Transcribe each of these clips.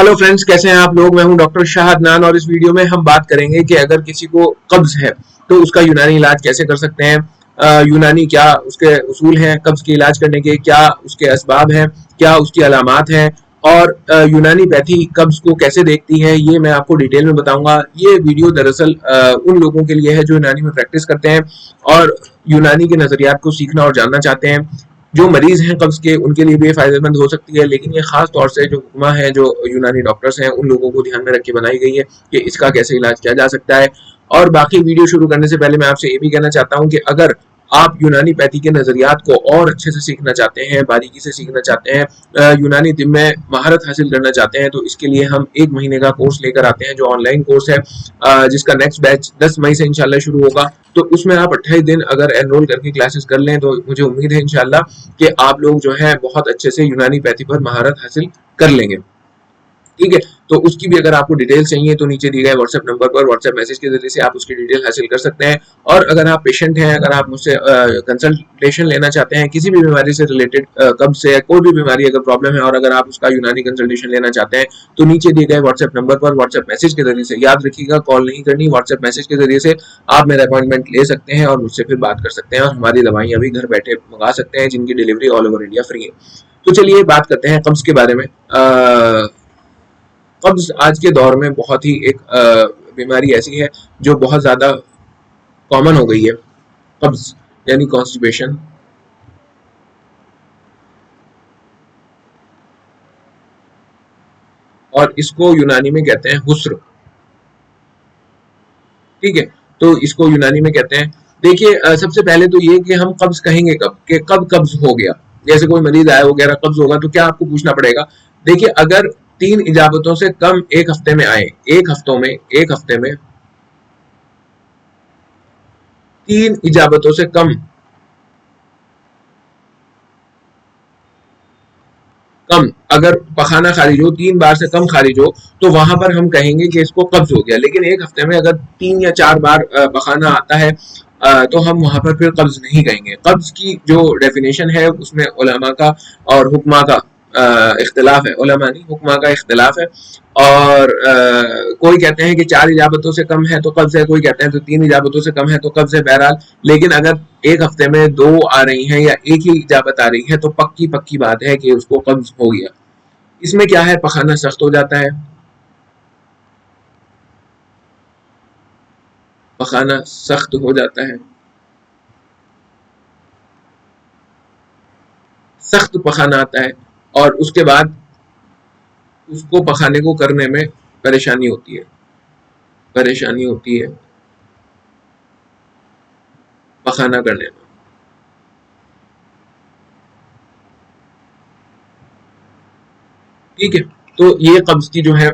Hello friends, कैसे हैं आप लोग। मैं हूं डॉक्टर शाह अदनान और इस वीडियो में हम बात करेंगे कि अगर किसी को कब्ज है तो उसका यूनानी इलाज कैसे कर सकते हैं। यूनानी क्या उसके उसूल हैं, कब्ज के इलाज करने के क्या उसके असबाब हैं, क्या उसकी अलामात हैं और यूनानी पैथी कब्ज को कैसे देखती है, ये मैं आपको डिटेल में बताऊंगा। ये वीडियो दरअसल उन लोगों के लिए है जो यूनानी में प्रैक्टिस करते हैं और यूनानी के नजरियात को सीखना और जानना चाहते हैं। जो मरीज हैं कब्ज के उनके लिए भी ये फायदेमंद हो सकती है, लेकिन ये खास तौर से जो हुक्मा है, जो यूनानी डॉक्टर्स हैं, उन लोगों को ध्यान में रख के बनाई गई है कि इसका कैसे इलाज किया जा सकता है। और बाकी वीडियो शुरू करने से पहले मैं आपसे ये भी कहना चाहता हूँ कि अगर आप यूनानी पैथी के नजरियात को और अच्छे से सीखना चाहते हैं, बारीकी से सीखना चाहते हैं, यूनानी तिब में महारत हासिल करना चाहते हैं, तो इसके लिए हम 1 महीने का कोर्स लेकर आते हैं जो ऑनलाइन कोर्स है, जिसका नेक्स्ट बैच 10 मई से इंशाल्लाह शुरू होगा। तो उसमें आप 28 दिन अगर एनरोल करके क्लासेस कर लें तो मुझे उम्मीद है इंशाल्लाह कि आप लोग जो है बहुत अच्छे से यूनानी पैथी पर महारत हासिल कर लेंगे। ठीक है, तो उसकी भी अगर आपको डिटेल चाहिए तो नीचे दिए गए व्हाट्सएप नंबर पर व्हाट्सएप मैसेज के जरिए से आप उसकी डिटेल हासिल कर सकते हैं। और अगर आप पेशेंट हैं, अगर आप मुझसे कंसल्टेशन लेना चाहते हैं किसी भी बीमारी से रिलेटेड, कब्ज से कोई भी बीमारी अगर प्रॉब्लम है और अगर आप उसका यूनानी कंसल्टेशन लेना चाहते हैं तो नीचे दिए गए व्हाट्सएप नंबर पर व्हाट्सएप मैसेज के जरिए से, याद रखिएगा कॉल नहीं करनी, व्हाट्सएप मैसेज के जरिए से आप मेरा अपॉइंटमेंट ले सकते हैं और मुझसे फिर बात कर सकते हैं और हमारी दवाइयां भी घर बैठे मंगा सकते हैं जिनकी delivery all over India free है। तो चलिए बात करते हैं कब्ज के बारे में। कब्ज आज के दौर में बहुत ही एक बीमारी ऐसी है जो बहुत ज्यादा कॉमन हो गई है। कब्ज यानी कॉन्स्टिपेशन, और इसको यूनानी में कहते हैं हुस्र। ठीक है, तो इसको यूनानी में कहते हैं। देखिए, सबसे पहले तो ये कि हम कब्ज कहेंगे कब कि कब कब्ज हो गया। जैसे कोई मरीज आया वगैरह कब्ज होगा तो क्या आपको पूछना पड़ेगा। देखिए, अगर 3 इजाबतों से कम एक हफ्ते में आए, एक हफ्ते में 3 इजाबतों से कम कम अगर पखाना खारिज हो, 3 बार से कम खारिज हो, तो वहां पर हम कहेंगे कि इसको कब्ज हो गया। लेकिन एक हफ्ते में अगर 3 या 4 बार पखाना आता है तो हम वहां पर फिर कब्ज नहीं कहेंगे। कब्ज की जो डेफिनेशन है उसमें उलमा का और हुक्मा का इख्तिलाफ है, उलमा नहीं हुक्मा का इख्तिलाफ है। और कोई कहते हैं कि 4 इजाबतों से कम है तो कब्ज है, कोई कहते हैं तो 3 इजाबतों से कम है तो कब्ज है। बहरहाल, लेकिन अगर एक हफ्ते में 2 आ रही हैं या एक ही इजाबत आ रही है तो पक्की पक्की बात है कि उसको कब्ज हो गया। इसमें क्या है, पखाना सख्त हो जाता है, पखाना सख्त हो जाता है, सख्त पखाना आता है और उसके बाद उसको पखाने को करने में परेशानी होती है, परेशानी होती है पखाना करने में। ठीक है, तो ये कब्ज की जो है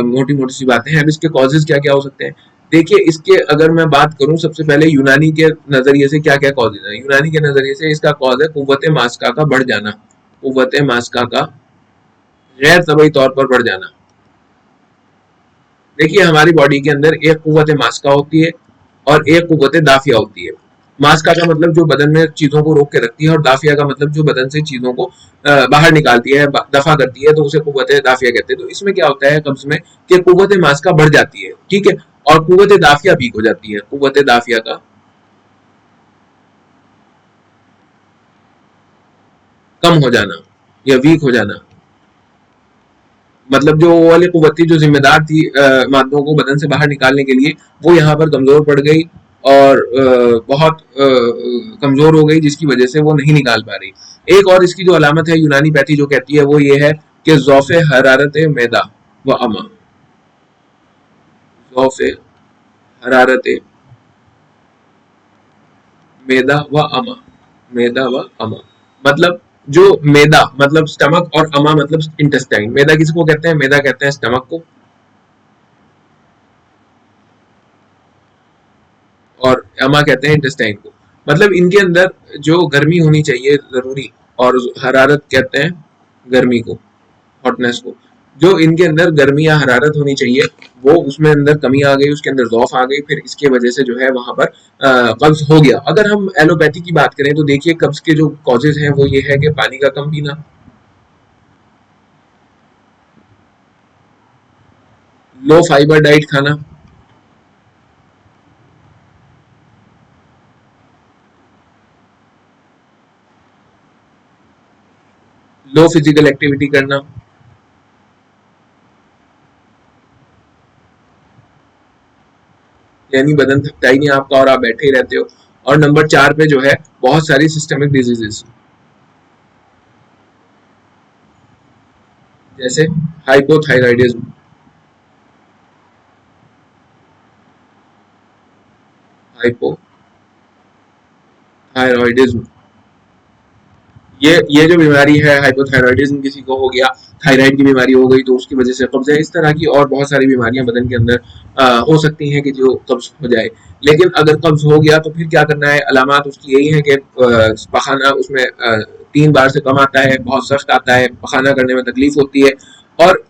मोटी मोटी सी बातें हैं। अब इसके कॉजेज क्या क्या हो सकते हैं। देखिए, इसके अगर मैं बात करूं सबसे पहले यूनानी के नजरिए से क्या क्या कॉजेज है। यूनानी के नजरिए से इसका कॉज है कुव्वत मास्का का बढ़ जाना, कुव्वत मास्का का गैर तबई तौर पर बढ़ जाना। देखिए, हमारी बॉडी के अंदर एक कुव्वत मास्का होती है और एक कुव्वत दाफिया होती है। मास्का का मतलब जो बदन में चीजों को रोक के रखती है और दाफिया का मतलब जो बदन से चीजों को बाहर निकालती है, दफा करती है, तो उसे कुव्वत दाफिया कहते हैं। तो इसमें क्या होता है कब्ज में कि कुव्वत मास्का बढ़ जाती है, ठीक है, और कुव्वत दाफिया वीक हो जाती है। कुव्वत दाफिया का कम हो जाना या वीक हो जाना, मतलब जो वो वाली कुव्वत थी जो जिम्मेदार थी मादों को बदन से बाहर निकालने के लिए, वो यहाँ पर कमजोर पड़ गई और बहुत कमजोर हो गई, जिसकी वजह से वो नहीं निकाल पा रही। एक और इसकी जो अलामत है यूनानी पैथी जो कहती है वो ये है कि ज़ौफ़े हरारत मैदा व अमा, ज़ौफ़े हरारत मैदा व अमा, मैदा व अमा मतलब जो मैदा मतलब स्टमक और अमा मतलब इंटेस्टाइन। मैदा किसको कहते हैं, मैदा कहते हैं स्टमक को, और अमा कहते हैं इंटेस्टाइन को। मतलब इनके अंदर जो गर्मी होनी चाहिए जरूरी, और हरारत कहते हैं गर्मी को, हॉटनेस को, जो इनके अंदर गर्मी या हरारत होनी चाहिए वो उसमें अंदर कमी आ गई, उसके अंदर ज़ौफ आ गई, फिर इसके वजह से जो है वहां पर कब्ज हो गया। अगर हम एलोपैथी की बात करें तो देखिए कब्ज के जो कॉजेज हैं वो ये है कि पानी का कम पीना, लो फाइबर डाइट खाना, लो फिजिकल एक्टिविटी करना, यानी बदन थकता ही नहीं आपका और आप बैठे ही रहते हो। और नंबर 4 पे जो है बहुत सारी सिस्टमिक डिजीजेस, जैसे हाइपोथायराइडिज्म, हाइपोथायराइडिज्म, ये जो बीमारी है हाइपोथायराइडिज्म, किसी को हो गया, थायराइड की बीमारी हो गई तो उसकी वजह से कब्ज है, इस तरह की और बहुत सारी बीमारियां बदन के अंदर हो सकती हैं कि जो कब्ज हो जाए। लेकिन अगर कब्ज हो गया तो फिर क्या करना है, अलामात उसकी यही है कि पखाना उसमें 3 बार से कम आता है, बहुत सख्त आता है, पखाना करने में तकलीफ होती है। और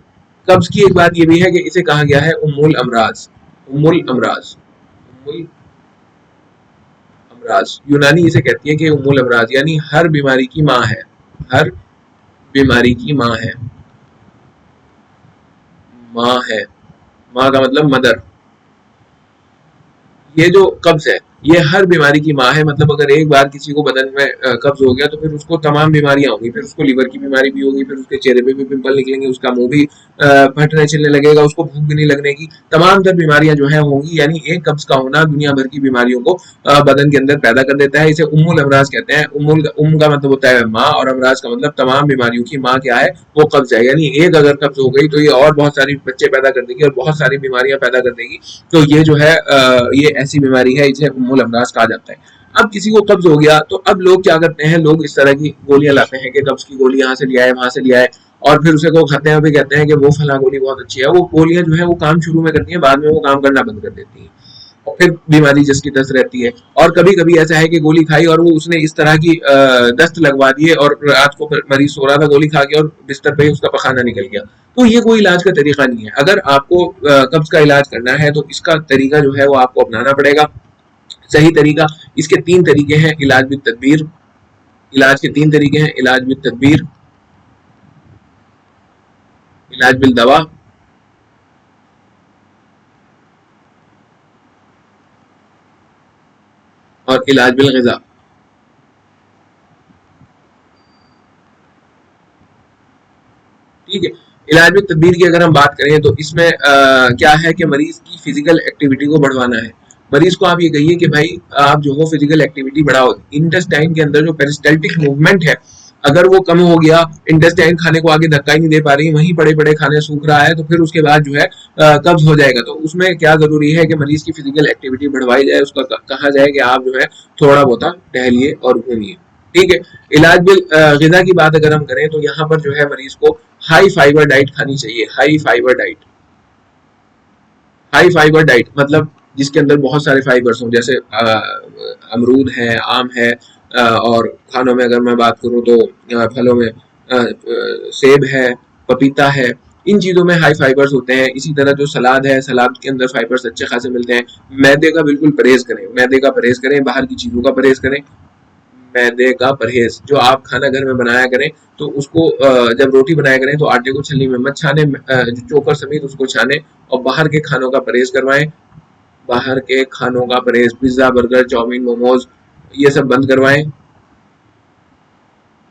कब्ज की एक बात ये भी है कि इसे कहा गया है उम्मुल अमराज, उम्मुल अमराज, उम्मुल अमराज, यूनानी इसे कहती है कि उम्मुल अमराज, यानी हर बीमारी की माँ है, हर बीमारी की माँ है, माँ है, माँ का मतलब मदर। ये जो कब्ज है ये हर बीमारी की माँ है, मतलब अगर एक बार किसी को बदन में कब्ज हो गया तो फिर उसको तमाम बीमारियां होंगी, फिर उसको लीवर की बीमारी भी होगी, फिर उसके चेहरे पे भी पिंपल निकलेंगे, उसका मुंह भी फटने चलने लगेगा, उसको भूख भी नहीं लगने की, तमाम तर बीमारियां जो है होंगी। यानी एक कब्ज का होना दुनिया भर की बीमारियों को बदन के अंदर पैदा कर देता है। इसे उम्मुल अमराज कहते हैं। उम्म का मतलब होता है माँ और अमराज का मतलब तमाम बीमारियों की माँ क्या है, वो कब्ज है। यानी एक अगर कब्ज हो गई तो ये और बहुत सारी बच्चे पैदा कर देगी और बहुत सारी बीमारियां पैदा कर देगी। तो ये जो है ये ऐसी बीमारी है, इसे उम्मुल अमराज कहा जाता है। अब किसी को कब्ज हो गया तो अब लोग क्या करते हैं, लोग इस तरह की गोलियां लाते हैं कि कब्ज की गोली यहाँ से लिया है वहां से लिया है, और फिर उसे को खाते हैं, फिर कहते हैं कि वो फला गोली बहुत अच्छी है। वो गोलियां जो है वो काम शुरू में करती हैं, बाद में वो काम करना बंद कर देती हैं और फिर बीमारी जिसकी तस रहती है। और कभी कभी ऐसा है कि गोली खाई और वो उसने इस तरह की दस्त लगवा दी है और रात को मरीज सो रहा था गोली खा के और बिस्तर पे ही उसका पखाना निकल गया। तो ये कोई इलाज का तरीका नहीं है। अगर आपको कब्ज का इलाज करना है तो इसका तरीका जो है वो आपको अपनाना पड़ेगा, सही तरीका। इसके 3 तरीके हैं, इलाज बिल तदबीर, इलाज के 3 तरीके हैं, इलाज बिल तदबीर, इलाज बिल दवा और इलाज बिल ग़िज़ा। ठीक है। इलाज में तदबीर की अगर हम बात करें तो इसमें क्या है कि मरीज की फिजिकल एक्टिविटी को बढ़वाना है। मरीज को आप ये कहिए कि भाई आप जो हो फिजिकल एक्टिविटी बढ़ाओ। इंटेस्टाइन के अंदर जो पेरिस्टाल्टिक मूवमेंट है अगर वो कम हो गया, इंटेस्टाइन खाने को आगे धक्का ही नहीं दे पा रही, वहीं पड़े पड़े खाने सूख रहा है, तो फिर उसके बाद जो है कब्ज हो जाएगा। तो उसमें क्या जरूरी है कि मरीज की फिजिकल एक्टिविटी बढ़वाई जाए, उसका कहा जाए कि आप जो है थोड़ा बहुत टहलिए और घूमिए। ठीक है। इलाज बिल ग़िज़ा की बात अगर हम करें तो यहाँ पर जो है मरीज को हाई फाइबर डाइट खानी चाहिए। High fibre diet, high fibre diet मतलब जिसके अंदर बहुत सारे फाइबर्स हों, जैसे अमरूद है, आम है, और खानों में अगर मैं बात करूँ तो फलों में सेब है, पपीता है, इन चीज़ों में हाई फाइबर्स होते हैं। इसी तरह जो सलाद है, सलाद के अंदर फाइबर्स अच्छे खासे मिलते हैं। मैदे का बिल्कुल परहेज करें, मैदे का परहेज करें, बाहर की चीज़ों का परहेज करें। मैदे का परहेज, जो आप खाना घर में बनाया करें तो उसको जब रोटी बनाया करें तो आटे को छलनी में मत छाने, जो चोकर समेत उसको छाने, और बाहर के खानों का परहेज करवाएं। बाहर के खानों का परहेज, पिज्जा, बर्गर, चाउमीन, मोमोज, ये सब बंद करवाएं।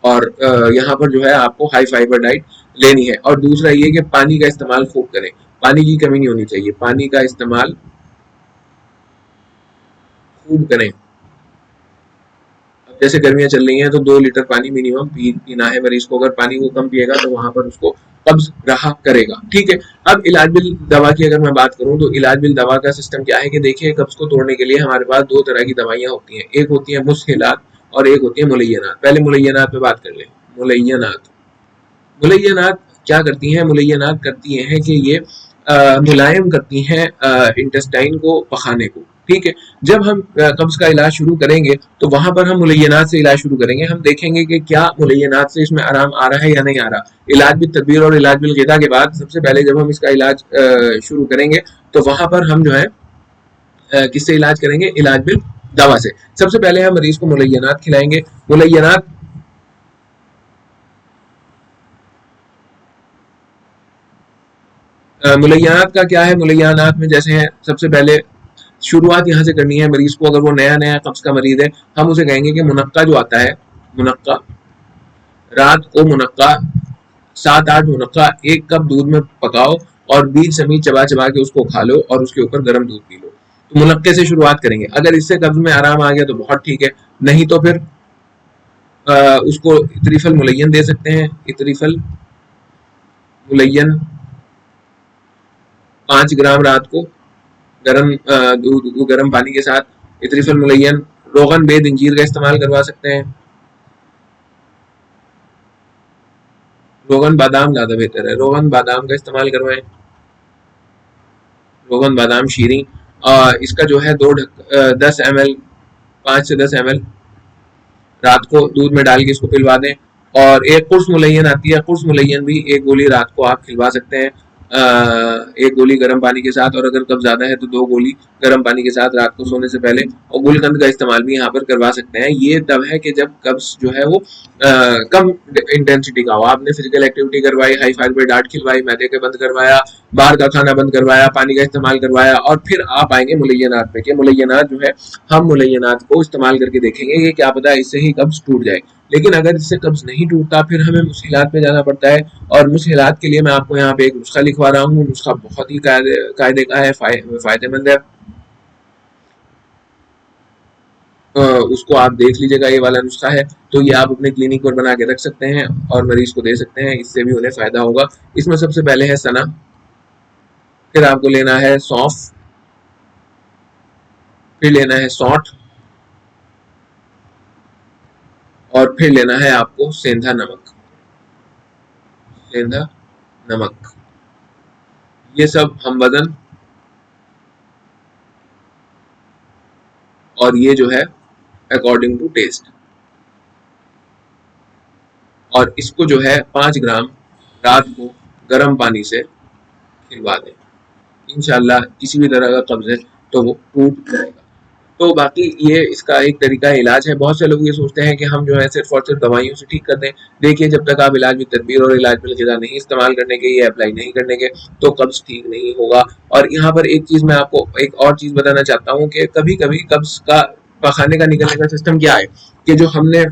और यहाँ पर जो है आपको हाई फाइबर डाइट लेनी है। और दूसरा ये कि पानी का इस्तेमाल खूब करें, पानी की कमी नहीं होनी चाहिए, पानी का इस्तेमाल खूब करें। जैसे गर्मियां चल रही हैं तो 2 लीटर पानी मिनिमम पीना है मरीज को। अगर पानी वो कम पिएगा तो वहां पर उसको कब्ज रहा करेगा। ठीक है। अब इलाज बिल दवा की अगर मैं बात करूं तो इलाज बिल दवा का सिस्टम क्या है कि देखिए, कब्ज को तोड़ने के लिए हमारे पास 2 तरह की दवाइयां होती हैं, एक होती है मुस्हिलात और एक होती है मुलैयनात। पहले मुलैयनात पे बात कर ले। मुलैयनात, मुलैयनात क्या करती हैं, मुलैयनात करती हैं कि ये मुलायम करती हैं इंटेस्टाइन को, पखाने को। ठीक है। जब हम कब्ज का इलाज शुरू करेंगे तो वहां पर हम मुलैयनात से इलाज शुरू करेंगे। हम देखेंगे कि क्या मुलैयनात से इसमें आराम आ रहा है या नहीं आ रहा। इलाज बिल तदबीर और इलाज बिल ग़िज़ा के बाद सबसे पहले जब हम इसका इलाज शुरू करेंगे तो वहां पर हम जो है किससे इलाज करेंगे, इलाज बिल दवा से। सबसे पहले हम मरीज को मुलैयनात खिलाएंगे। मुलैयनात मुलैयानात का क्या है, मुलैयानात में जैसे है, सबसे पहले शुरुआत यहाँ से करनी है मरीज को। अगर वो नया नया कब्ज का मरीज है, हम उसे कहेंगे कि मुनक्का जो आता है, मुनक्का, रात को मुनक्का 7-8 मुनक्का 1 कप दूध में पकाओ और बीच समीत चबा चबा के उसको खा लो और उसके ऊपर गर्म दूध पी लो। तो मुनक्के से शुरुआत करेंगे। अगर इससे कब्ज में आराम आ गया तो बहुत ठीक है, नहीं तो फिर उसको इतरीफल मुलय्यन दे सकते हैं। इतरीफल मुलय्यन 5 ग्राम रात को गरम दूध, गरम पानी के साथ इतरीफल मुलय्यन। रोगन बेद इंजीर का इस्तेमाल करवा सकते हैं। रोगन बादाम ज़्यादा बेहतर है, रोगन बादाम का इस्तेमाल करवाएं। रोगन बादाम शीरी। इसका जो है 10 ml, 5 से 10 ml रात को दूध में डाल के इसको पिलवा दें। और एक कुर्स मुलय्यन आती है, कुर्स मुलय्यन भी 1 गोली रात को आप खिलवा सकते हैं, 1 गोली गर्म पानी के साथ। और अगर कब ज्यादा है तो 2 गोली गर्म पानी के साथ रात को सोने से पहले। और गुलकंद का इस्तेमाल भी यहाँ पर करवा सकते हैं। ये तब है कि जब कब्ज जो है वो कम इंटेंसिटी का हो, आपने फिजिकल एक्टिविटी करवाई, हाई फाइबर डाइट खिलवाई, मैदे के बंद करवाया, बाहर का खाना बंद करवाया, पानी का इस्तेमाल करवाया, और फिर आप आएंगे मुलय्यनात पे कि मुलय्यनात जो है, हम मुलय्यनात को इस्तेमाल करके देखेंगे कि क्या पता इससे ही कब्ज टूट जाए। लेकिन अगर इससे कब्ज नहीं टूटता, फिर हमें मुश्किलात में जाना पड़ता है। और मुश्किलात के लिए मैं आपको यहाँ पे एक नुस्खा लिखवा रहा हूँ। नुस्खा बहुत ही कायदे का है, फायदेमंद है। उसको आप देख लीजिएगा, ये वाला नुस्खा है, तो ये आप अपने क्लिनिक पर बना के रख सकते हैं और मरीज को दे सकते हैं, इससे भी उन्हें फायदा होगा। इसमें सबसे पहले है सना, फिर आपको लेना है सौंफ, फिर लेना है सौंठ, और फिर लेना है आपको सेंधा नमक। सेंधा नमक, ये सब हम वजन, और ये जो है अकॉर्डिंग टू टेस्ट। और इसको जो है 5 ग्राम रात को गर्म पानी से खिलवा दें। इंशाल्लाह किसी भी तरह का कब्ज है तो वो टूट जाएगा। तो बाकी ये इसका एक तरीका इलाज है। बहुत से लोग ये सोचते हैं कि हम जो है सिर्फ और सिर्फ दवाइयों से ठीक कर दें। देखिए, जब तक आप इलाज में तदबीर और इलाज में ग़िज़ा नहीं इस्तेमाल करने के, ये अप्लाई नहीं करने के, तो कब्ज ठीक नहीं होगा। और यहाँ पर एक चीज़ मैं आपको एक और चीज़ बताना चाहता हूँ कि कभी कभी कब्ज का पखाने का निकलने का सिस्टम क्या है कि जो हमने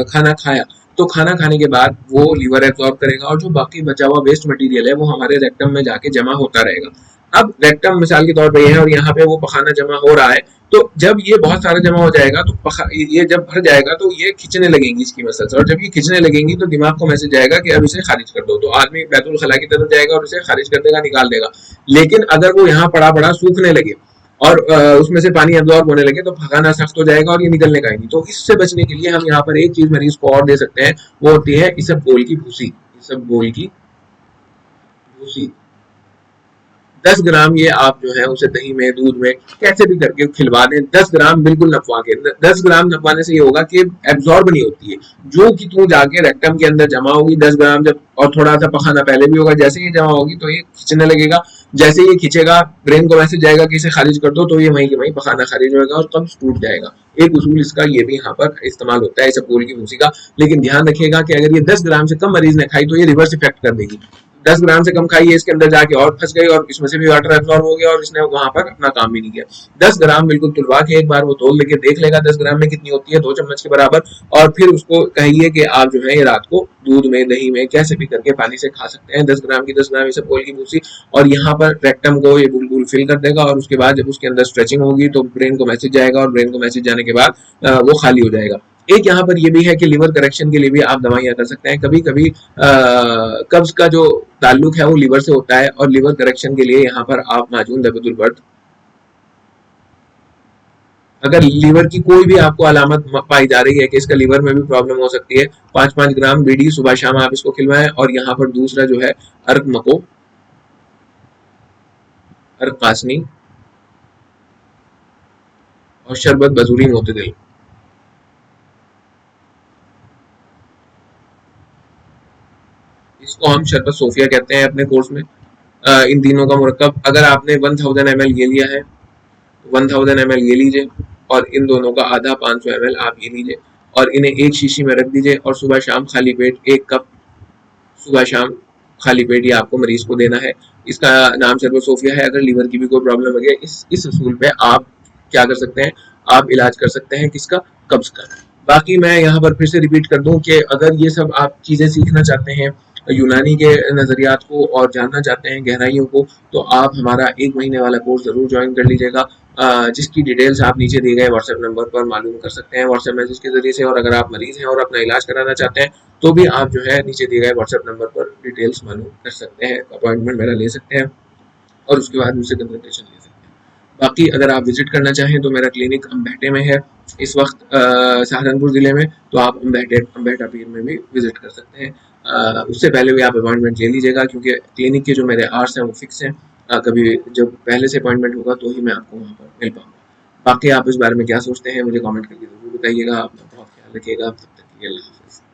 खाना खाया, तो खाना खाने के बाद वो लीवर एब्जॉर्ब करेगा और जो बाकी बचा हुआ वेस्ट मटेरियल है वो हमारे रेक्टम में जाके जमा होता रहेगा। अब रेक्टम मिसाल के तौर पे ये है और यहाँ पे वो पखाना जमा हो रहा है, तो जब ये बहुत सारा जमा हो जाएगा तो ये जब भर जाएगा तो ये खिंचने लगेंगी इसकी मसल्स, और जब ये खिंचने लगेंगी तो दिमाग को मैसेज जाएगा कि अब इसे खारिज कर दो। तो आदमी बैतुल खला की तरफ जाएगा और इसे खारिज कर देगा, निकाल देगा। लेकिन अगर वो यहाँ पड़ा पड़ा सूखने लगे और उसमें से पानी एब्जॉर्ब होने लगे तो पकाना सख्त हो जाएगा और ये निकलने का ही नहीं। तो इससे बचने के लिए हम यहाँ पर एक चीज मरीज को और दे सकते हैं, वो होती है इसबगोल की भूसी। इसबगोल की भूसी 10 ग्राम ये आप जो है उसे दही में, दूध में, कैसे भी करके खिलवा दें। 10 ग्राम बिल्कुल नपवा के, 10 ग्राम नपवाने से ये होगा कि एब्जॉर्ब नहीं होती है, जो कि तू जाके रेक्टम के अंदर जमा होगी 10 ग्राम जब, और थोड़ा सा पखाना पहले भी होगा, जैसे ये जमा होगी तो ये खींचने लगेगा। जैसे ये खींचेगा, ब्रेन को मैसेज जाएगा कि इसे खारिज कर दो, तो ये वहीं के वहीं पखाना खारिज होगा और कब्ज टूट जाएगा। एक उसूल इसका ये भी यहाँ पर इस्तेमाल होता है इसबगोल की भूसी का। लेकिन ध्यान रखिएगा कि अगर ये 10 ग्राम से कम मरीज ने खाई तो ये रिवर्स इफेक्ट कर देगी। 10 ग्राम से कम खाई है, इसके अंदर जाके और फंस गई और इसमें से भी वाटर एब्जॉर्ब हो गया और इसने वहां पर अपना काम भी नहीं किया। 10 ग्राम बिल्कुल तुलवा के एक बार वो तोल लेके देख लेगा 10 ग्राम में कितनी होती है, 2 चम्मच के बराबर। और फिर उसको कहिए कि आप जो है ये रात को दूध में, दही में, कैसे भी करके पानी से खा सकते हैं 10 ग्राम की 10 ग्राम इसबगोल की भूसी। और यहाँ पर रेक्टम को ये बुलबुल फिल कर देगा और उसके बाद जब उसके अंदर स्ट्रेचिंग होगी तो ब्रेन को मैसेज जाएगा और ब्रेन को मैसेज जाने के बाद वो खाली हो जाएगा। एक यहाँ पर ये भी है कि लिवर करेक्शन के लिए भी आप दवाइयां कर सकते हैं। कभी कभी कब्ज का जो ताल्लुक है वो लिवर से होता है और लिवर करेक्शन के लिए यहाँ पर आप माजून दबेदुल बर्द, अगर लीवर की कोई भी आपको अलामत पाई जा रही है कि इसका लीवर में भी प्रॉब्लम हो सकती है, 5-5 ग्राम बीडी सुबह शाम आप इसको खिलवाएं। और यहाँ पर दूसरा जो है अर्क मको, अर्क कासनी और शरबत बजूरी मोतदिल, इसको हम शरबत सोफिया कहते हैं अपने कोर्स में। इन तीनों का मुरक्कब अगर आपने 1000 ml ये लिया है, 1000 ml ये लीजिए और इन दोनों का आधा 500 ml आप ये लीजिए और इन्हें एक शीशी में रख दीजिए और सुबह शाम खाली पेट 1 कप सुबह शाम खाली पेट ये आपको मरीज को देना है। इसका नाम सर्वोसोफिया है। अगर लीवर की भी कोई प्रॉब्लम है इस असूल पे आप क्या कर सकते हैं, आप इलाज कर सकते हैं किसका, कब्ज का। बाकी मैं यहाँ पर फिर से रिपीट कर दूं कि अगर ये सब आप चीज़ें सीखना चाहते हैं, यूनानी के नज़रियात को और जानना चाहते हैं गहराइयों को, तो आप हमारा 1 महीने वाला कोर्स ज़रूर ज्वाइन कर लीजिएगा, जिसकी डिटेल्स आप नीचे दिए गए व्हाट्सएप नंबर पर मालूम कर सकते हैं व्हाट्सएप मैसेज के जरिए से। और अगर आप मरीज हैं और अपना इलाज कराना चाहते हैं तो भी आप जो है नीचे दिए गए व्हाट्सएप नंबर पर डिटेल्स मालूम कर सकते हैं, अपॉइंटमेंट मेरा ले सकते हैं और उसके बाद मुझसे कंसल्टेशन ले सकते हैं। बाकी अगर आप विजिट करना चाहें तो मेरा क्लिनिक अम्बेहटे में है इस वक्त, सहारनपुर ज़िले में, तो आप अम्बेहटा पीर में भी विजिट कर सकते हैं। उससे पहले भी आप अपॉइंटमेंट ले लीजिएगा क्योंकि क्लिनिक के जो मेरे आवर्स हैं वो फिक्स हैं। कभी जब पहले से अपॉइंटमेंट होगा तो ही मैं आपको वहाँ पर मिल पाऊँगा। बाकी आप इस बारे में क्या सोचते हैं मुझे कमेंट करके ज़रूर बताइएगा। अपना बहुत ख्याल रखिएगा। तब तक के लिए अल्लाह हाफ़िज़।